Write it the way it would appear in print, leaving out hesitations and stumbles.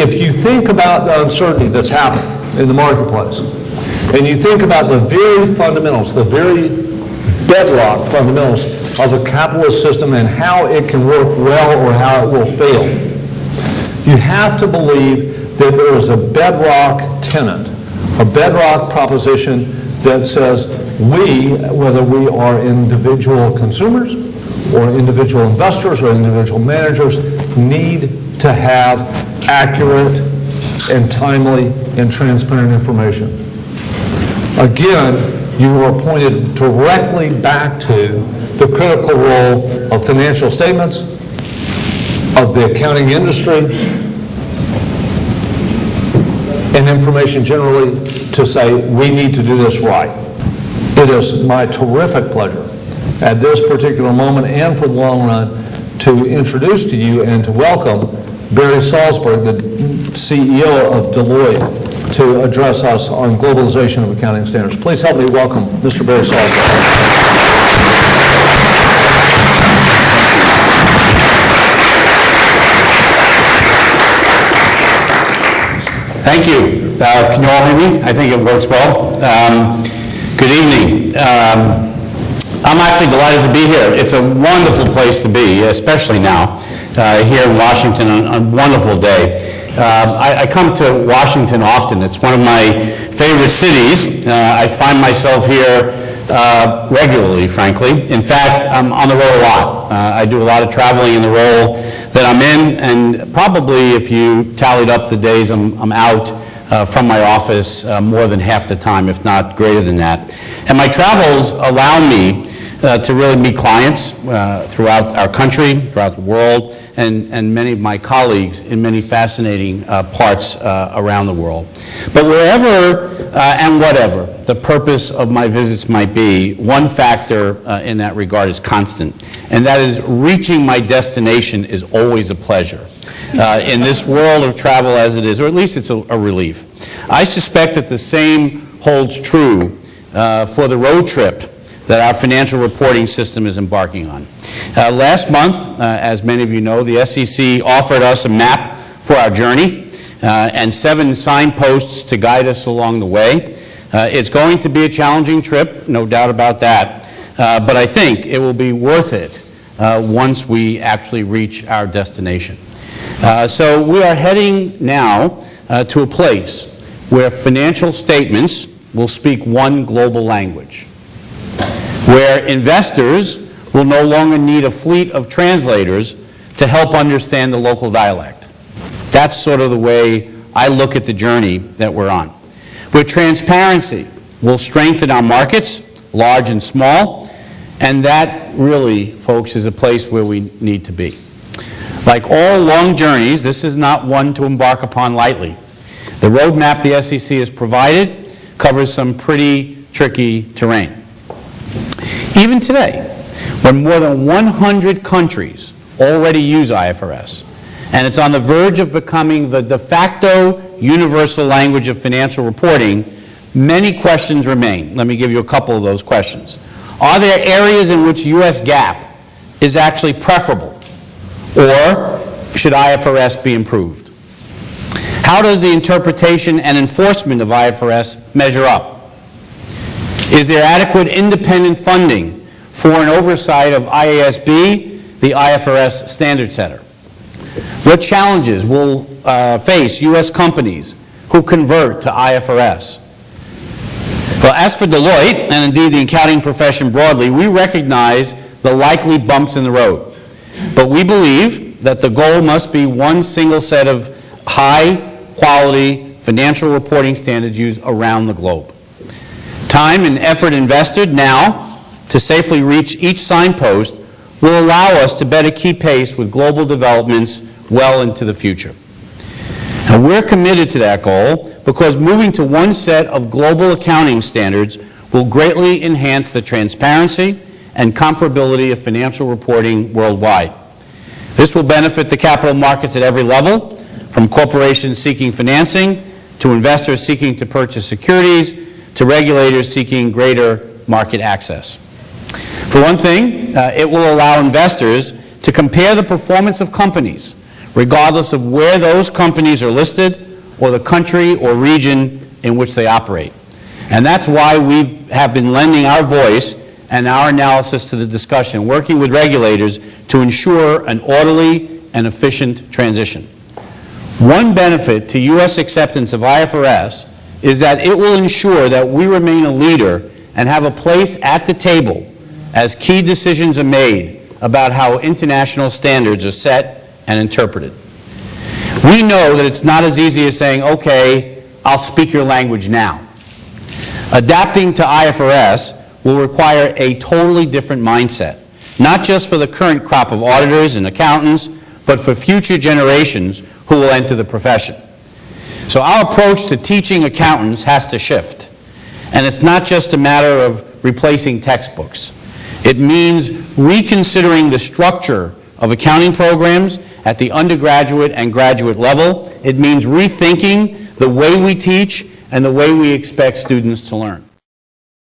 if you think about the uncertainty that's happening in the marketplace, and you think about the very fundamentals, the very bedrock fundamentals of a capitalist system and how it can work well or how it will fail, you have to believe that there is a bedrock tenet, a bedrock proposition that says we, whether we are individual consumers or individual investors or individual managers, need to have accurate and timely and transparent information. Again, you are pointed directly back to the critical role of financial statements, of the accounting industry, and information generally to say we need to do this right. It is my terrific pleasure at this particular moment and for the long run to introduce to you and to welcome Barry Salzberg, the CEO of Deloitte, to address us on globalization of accounting standards. Please help me welcome Mr. Barry Salzberg. Thank you. Can you all hear me? I think it works well. Good evening. I'm actually delighted to be here. It's a wonderful place to be, especially now, here in Washington on a wonderful day. I come to Washington often. It's one of my favorite cities. I find myself here regularly, frankly. In fact, I'm on the road a lot. I do a lot of traveling in the role that I'm in, and probably if you tallied up the days I'm out from my office more than half the time, if not greater than that. And my travels allow me to really meet clients throughout our country, throughout the world, and many of my colleagues in many fascinating parts around the world. But wherever and whatever the purpose of my visits might be, one factor in that regard is constant, and that is reaching my destination is always a pleasure. In this world of travel as it is, or at least it's a relief. I suspect that the same holds true for the road trip that our financial reporting system is embarking on. Last month, as many of you know, the SEC offered us a map for our journey and 7 signposts to guide us along the way. It's going to be a challenging trip, no doubt about that, but I think it will be worth it once we actually reach our destination. So we are heading now to a place where financial statements will speak one global language, where investors will no longer need a fleet of translators to help understand the local dialect. That's sort of the way I look at the journey that we're on. Where transparency will strengthen our markets, large and small, and that really, folks, is a place where we need to be. Like all long journeys, this is not one to embark upon lightly. The roadmap the SEC has provided covers some pretty tricky terrain. Even today, when more than 100 countries already use IFRS, and it's on the verge of becoming the de facto universal language of financial reporting, many questions remain. Let me give you a couple of those questions. Are there areas in which U.S. GAAP is actually preferable, or should IFRS be improved? How does the interpretation and enforcement of IFRS measure up? Is there adequate independent funding for an oversight of IASB, the IFRS standard setter? What challenges will face U.S. companies who convert to IFRS? Well, as for Deloitte, and indeed the accounting profession broadly, we recognize the likely bumps in the road. But we believe that the goal must be one single set of high-quality financial reporting standards used around the globe. Time and effort invested now to safely reach each signpost will allow us to better keep pace with global developments well into the future. And we're committed to that goal because moving to one set of global accounting standards will greatly enhance the transparency and comparability of financial reporting worldwide. This will benefit the capital markets at every level, from corporations seeking financing, to investors seeking to purchase securities, to regulators seeking greater market access. For one thing, it will allow investors to compare the performance of companies regardless of where those companies are listed or the country or region in which they operate. And that's why we have been lending our voice and our analysis to the discussion, working with regulators to ensure an orderly and efficient transition. One benefit to U.S. acceptance of IFRS is that it will ensure that we remain a leader and have a place at the table as key decisions are made about how international standards are set and interpreted. We know that it's not as easy as saying, okay, I'll speak your language now. Adapting to IFRS will require a totally different mindset, not just for the current crop of auditors and accountants, but for future generations who will enter the profession. So our approach to teaching accountants has to shift. And it's not just a matter of replacing textbooks. It means reconsidering the structure of accounting programs at the undergraduate and graduate level. It means rethinking the way we teach and the way we expect students to learn.